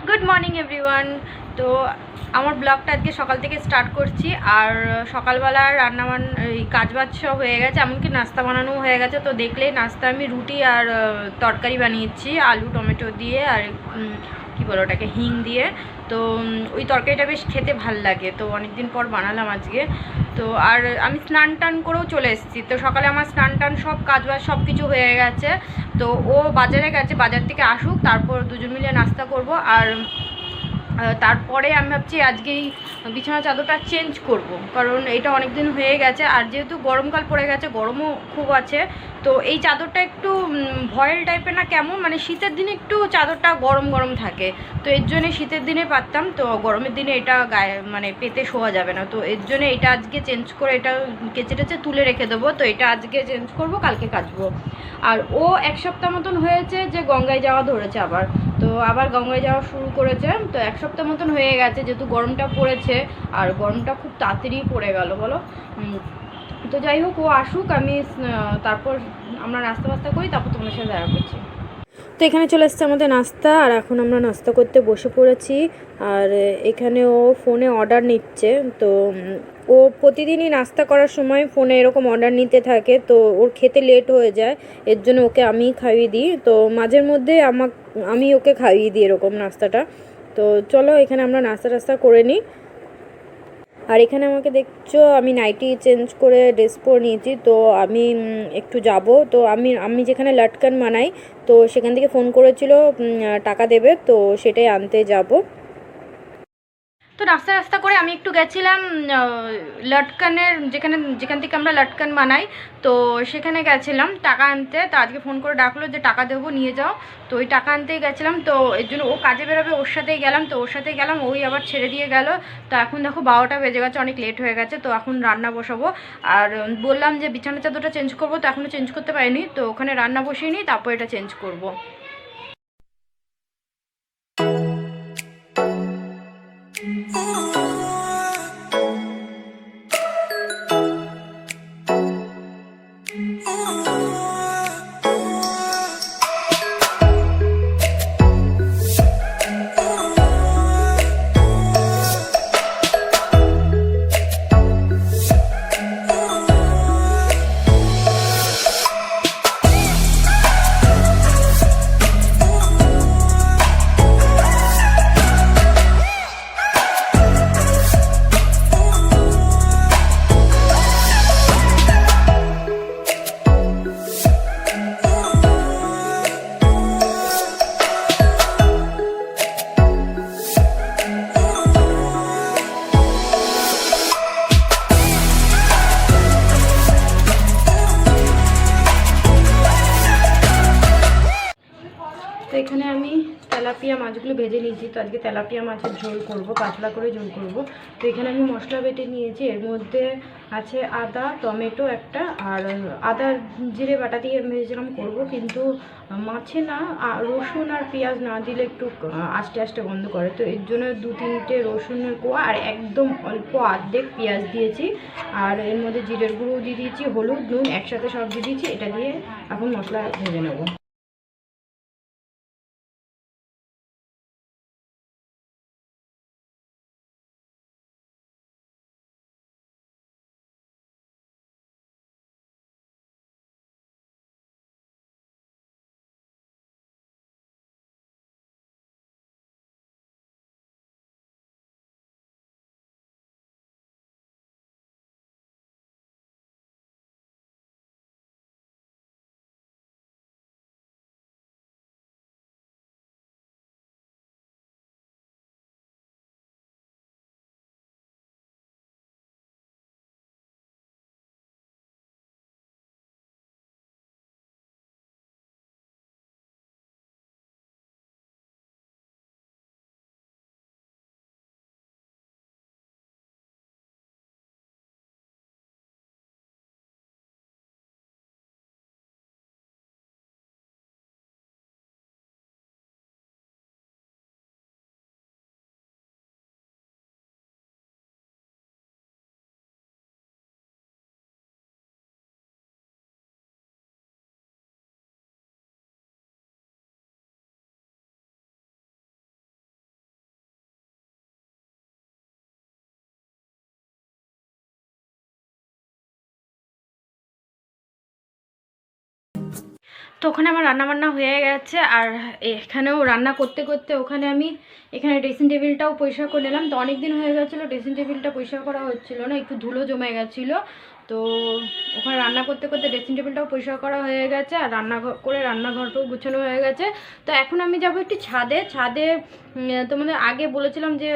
Good morning everyone. তো আমার ব্লগটা আজকে সকাল থেকে স্টার্ট করছি। আর সকালবেলার রান্নাবান্না এই কাজবাজ সব হয়ে গেছে, এমনকি নাস্তা বানানো হয়ে গেছে। তো দেখলেই নাস্তা আমি রুটি আর তরকারি বানিয়েছি আলু টমেটো দিয়ে আর কী বলো ওটাকে হিং দিয়ে। তো ওই তরকারিটা বেশ খেতে ভাল লাগে, তো অনেক দিন পর বানালাম আজকে। তো আর আমি স্নান টান করেও চলে এসেছি। তো সকালে আমার স্নান টান সব কাজবাজ সব কিছু হয়ে গেছে। তো ও বাজারে গেছে, বাজার থেকে আসুক তারপর দুজন মিলে নাস্তা করব। আর তারপরে আমি ভাবছি আজকেই বিছানা চাদরটা চেঞ্জ করব, কারণ এটা অনেক দিন হয়ে গেছে। আর যেহেতু গরমকাল পড়ে গেছে, গরমও খুব আছে, তো এই চাদরটা একটু ভয়েল টাইপের না, কেমন মানে শীতের দিনে একটু চাদরটা গরম গরম থাকে। তো এর জন্যে শীতের দিনে পারতাম, তো গরমের দিনে এটা গায়ে মানে পেতে শোয়া যাবে না। তো এর জন্য এটা আজকে চেঞ্জ করে এটা কেচে টেচে তুলে রেখে দেবো। তো এটা আজকে চেঞ্জ করব, কালকে কাচবো। আর ও এক সপ্তাহ মতন হয়েছে যে গঙ্গায় যাওয়া ধরেছে আবার। তো আবার গঙ্গায় যাওয়া শুরু করেছে। তো এক সপ্তাহ মতন হয়ে গেছে, যেহেতু গরমটা পড়েছে। আর গরমটা খুব তাড়াতাড়ি পড়ে গেল বলো। তো যাই হোক, ও আসুক, আমি তারপর আমরা নাস্তা বাস্তা করি, তারপর তোমার সাথে দেখা করছি। তো এখানে চলে এসছে আমাদের নাস্তা, আর এখন আমরা নাস্তা করতে বসে পড়েছি। আর এখানে ও ফোনে অর্ডার নিচ্ছে। তো ও প্রতিদিনই নাস্তা করার সময় ফোনে এরকম অর্ডার নিতে থাকে, তো ওর খেতে লেট হয়ে যায়। এর জন্য ওকে আমিই খাইয়ে দিই। তো মাঝের মধ্যে আমি ওকে খাইয়ে দিই এরকম নাস্তাটা। তো চলো এখানে আমরা নাস্তা টাস্তা করে নিই। আর এখানে আমাকে দেখছো আমি নাইটি চেঞ্জ করে ড্রেস পরে নিয়েছি। তো আমি একটু যাব। তো আমি যেখানে লটকান বানাই, তো সেখান থেকে ফোন করেছিল টাকা দেবে, তো সেটাই আনতে যাব। তো নাস্তা রাস্তা করে আমি একটু গেছিলাম লটকানের যেখান থেকে আমরা লটকান বানাই, তো সেখানে গেছিলাম টাকা আনতে। তো আজকে ফোন করে ডাকলো যে টাকা দেবো, নিয়ে যাও। তো ওই টাকা আনতেই গেছিলাম। তো এর জন্য ও কাজে বেরোবে, ওর সাথেই গেলাম। তো ওর সাথেই গেলাম, ওই আবার ছেড়ে দিয়ে গেল। তো এখন দেখো 12টা বেজে গেছে, অনেক লেট হয়ে গেছে। তো এখন রান্না বসাবো। আর বললাম যে বিছানা চাদরটা চেঞ্জ করবো, তো এখনও চেঞ্জ করতে পারিনি। তো ওখানে রান্না বসিয়ে নিই, তারপর এটা চেঞ্জ করবো। তো এখানে আমি তেলাপিয়া মাছগুলো ভেজে নিয়েছি। তো আজকে তেলাপিয়া মাছের ঝোল করব, পাতলা করে ঝোল করব। তো এখানে আমি মশলা বেটে নিয়েছি, এর মধ্যে আছে আদা টমেটো একটা, আর আদা জিরে বাটা দিয়ে ভেজেছিলাম করব, কিন্তু মাছে না রসুন আর পেঁয়াজ না দিলে একটু আস্তে আস্তে গন্ধ করে। তো এর জন্য 2-3টে রসুনের কোয়া আর একদম অল্প অর্ধেক পেঁয়াজ দিয়েছি। আর এর মধ্যে জিরের গুঁড়ো দিয়ে দিয়েছি, হলুদ নুন একসাথে সব দিয়ে দিয়েছি। এটা দিয়ে এখন মশলা ভেজে নেব। তো ওখানে আমার রান্নাবান্না হয়ে গেছে, আর এখানেও রান্না করতে করতে এখানে ড্রেসিং টেবিলটাও পরিষ্কার করে নিলাম। তো অনেক দিন হয়ে গেছিলো ড্রেসিং টেবিলটা পরিষ্কার করা হচ্ছিলো না, একটু ধুলো জমে গেছিলো। তো ওখানে রান্না করতে করতে ড্রেসিং টেবিলটাও পরিষ্কার করা হয়ে গেছে, আর রান্নাঘরটাও গুছানো হয়ে গেছে। তো এখন আমি যাবো একটু ছাদে তোমাদের আগে বলেছিলাম যে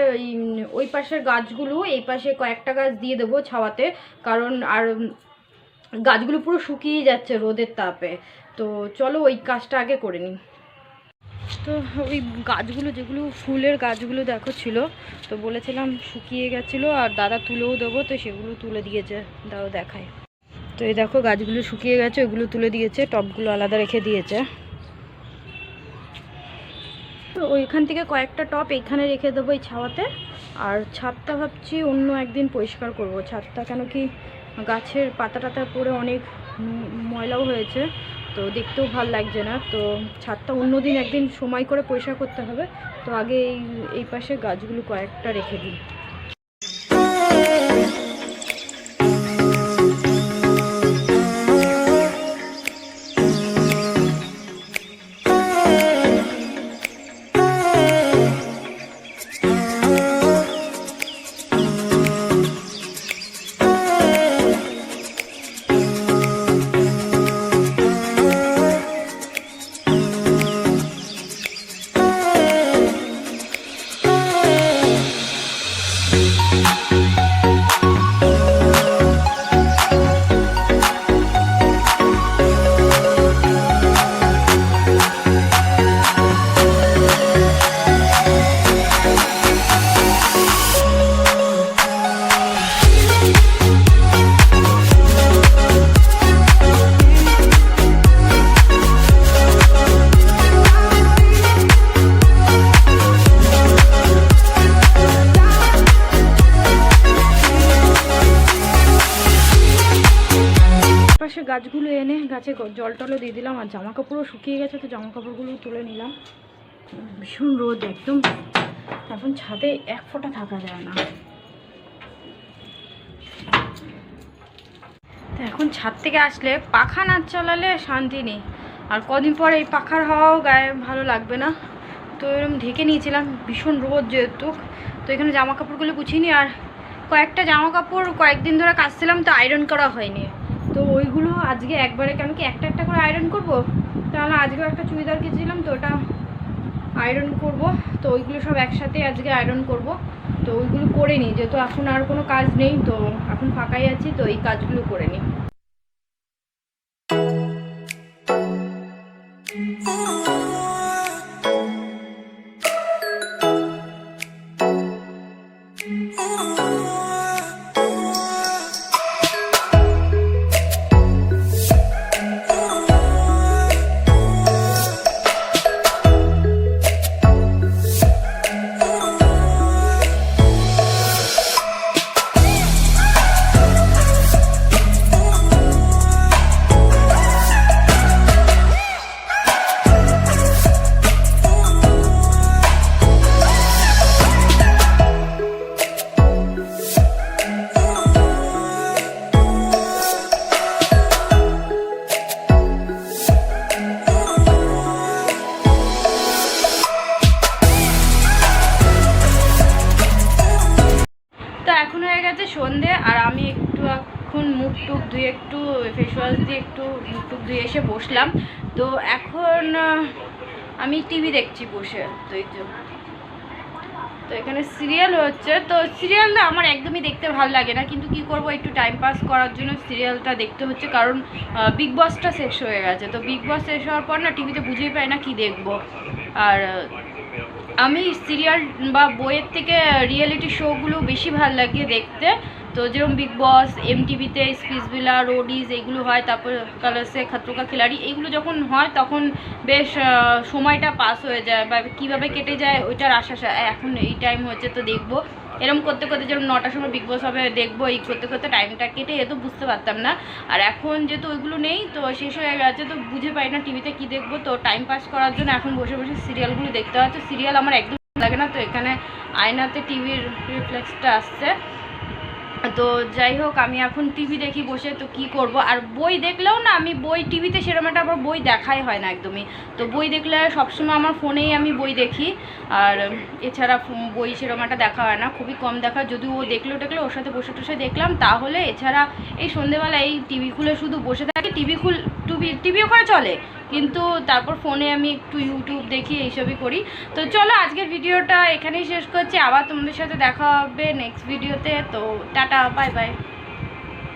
ওই পাশের গাছগুলো এই পাশে কয়েকটা গাছ দিয়ে দেবো ছাওয়াতে, কারণ আর গাছগুলো পুরো শুকিয়ে যাচ্ছে রোদের তাপে। তো চলো ওই কাজটা আগে করে নিই। তো ওই গাছগুলো যেগুলো ফুলের গাছগুলো দেখো ছিল, তো বলেছিলাম শুকিয়ে গেছিলো, আর দাদা তুলেও দেবো, তো সেগুলো তুলে দিয়েছে, দাও দেখায়। তো এই দেখো গাছগুলো শুকিয়ে গেছে, ওইগুলো তুলে দিয়েছে, টবগুলো আলাদা রেখে দিয়েছে। তো ওইখান থেকে কয়েকটা টব এইখানে রেখে দেবো এই ছাওয়াতে। আর ছাদটা ভাবছি অন্য একদিন পরিষ্কার করব ছাদটা, কেন কি গাছের পাতা টাতা পড়ে অনেক ময়লাও হয়েছে, তো দেখতেও ভাল লাগছে না। তো ছাদটা অন্যদিন একদিন সময় করে পরিষ্কার করতে হবে। তো আগে এই পাশে গাছগুলো কয়েকটা রেখে দিই। গাছগুলো এনে গাছে জল টলও দিয়ে দিলাম, আর জামা কাপড়ও শুকিয়ে গেছে, তো জামা কাপড়গুলো তুলে নিলাম। ভীষণ রোদ একদম, এখন ছাদে এক ফোঁটা থাকা যায় না। তো এখন ছাদ থেকে আসলে পাখা না চালালে শান্তি নেই, আর কদিন পর এই পাখার হাওয়াও গায়ে ভালো লাগবে না। তো এরকম ঢেকে নিয়েছিলাম, ভীষণ রোদ যেহেতু। তো এখানে জামা কাপড়গুলো গুছিয়ে নিই, আর কয়েকটা জামা কাপড় কয়েকদিন ধরে কাচছিলাম, তো আয়রন করা হয়নি। তো ওইগুলো আজকে একবারে, কেন কি একটা একটা করে আয়রন করবো, তাহলে আজকেও একটা চুড়িদার কিনেছিলাম, তো ওটা আয়রন করব। তো ওইগুলো সব একসাথে আজকে আয়রন করব। তো ওইগুলো করে নিই, যেহেতু এখন আর কোনো কাজ নেই, তো এখন ফাঁকাই আছি, তো এই কাজগুলো করে নিই। সন্ধে, আর আমি একটু এখন মুখ টুক ধুয়ে একটু ফেস ওয়াশ দিয়ে একটু মুখ টুক ধুয়ে এসে বসলাম। তো এখন আমি টিভি দেখছি বসে। তো এখানে সিরিয়াল হচ্ছে, তো সিরিয়ালটা আমার একদমই দেখতে ভালো লাগে না, কিন্তু কি করব, একটু টাইম পাস করার জন্য সিরিয়ালটা দেখতে হচ্ছে, কারণ বিগ বসটা শেষ হয়ে গেছে। তো বিগ বস শেষ হওয়ার পর না টিভিতে বুঝেই পাই না কি দেখব। আর আমি সিরিয়াল বা বইয়ের থেকে রিয়েলিটি শোগুলো বেশি ভালো লাগে দেখতে। তো যেরকম বিগ বস, MTVতে স্পিচভিলা, রোডিজ এগুলো হয়, তারপর কালার্সে খতরো কা খিলাড়ি, এইগুলো যখন হয় তখন বেশ সময়টা পাস হয়ে যায়, বা কীভাবে কেটে যায় ওইটার আশা। এখন এই টাইম হচ্ছে, তো দেখবো। এরকম করতে করতে যেরকম 9টার সময় বিগ বস হবে দেখবো, এই করতে করতে টাইমটা কেটে এত বুঝতে পারতাম না। আর এখন যেহেতু ওইগুলো নেই, তো শেষ হয়ে গেছে, তো বুঝে পাই না টিভিতে কী দেখবো। তো টাইম পাস করার জন্য এখন বসে বসে সিরিয়ালগুলো দেখতে হয়। তো সিরিয়াল আমার একদম লাগে না। তো এখানে আয়নাতে টিভির রিফ্লেক্সটা আসছে, তো যাই হোক, আমি এখন টিভি দেখি বসে, তো কি করব। আর বই দেখলেও না, আমি বই টিভিতে সেরকম একটা আবার বই দেখাই হয় না একদমই। তো বই দেখলে সবসময় আমার ফোনেই আমি বই দেখি, আর এছাড়া বই সেরকম একটা দেখা হয় না, খুবই কম দেখা। যদি ও দেখলো ওর সাথে বসে টসে দেখলাম তাহলে, এছাড়া এই সন্ধেবেলা এই টিভি খুলে শুধু বসে থাকি। টিভি ওখানে চলে, কিন্তু তারপর ফোনে আমি একটু ইউটিউব দেখি, এইসবই করি। তো চলো আজকের ভিডিওটা এখানেই শেষ করছি, আবার তোমাদের সাথে দেখা হবে নেক্সট ভিডিওতে। তো টাটা, বাই বাই।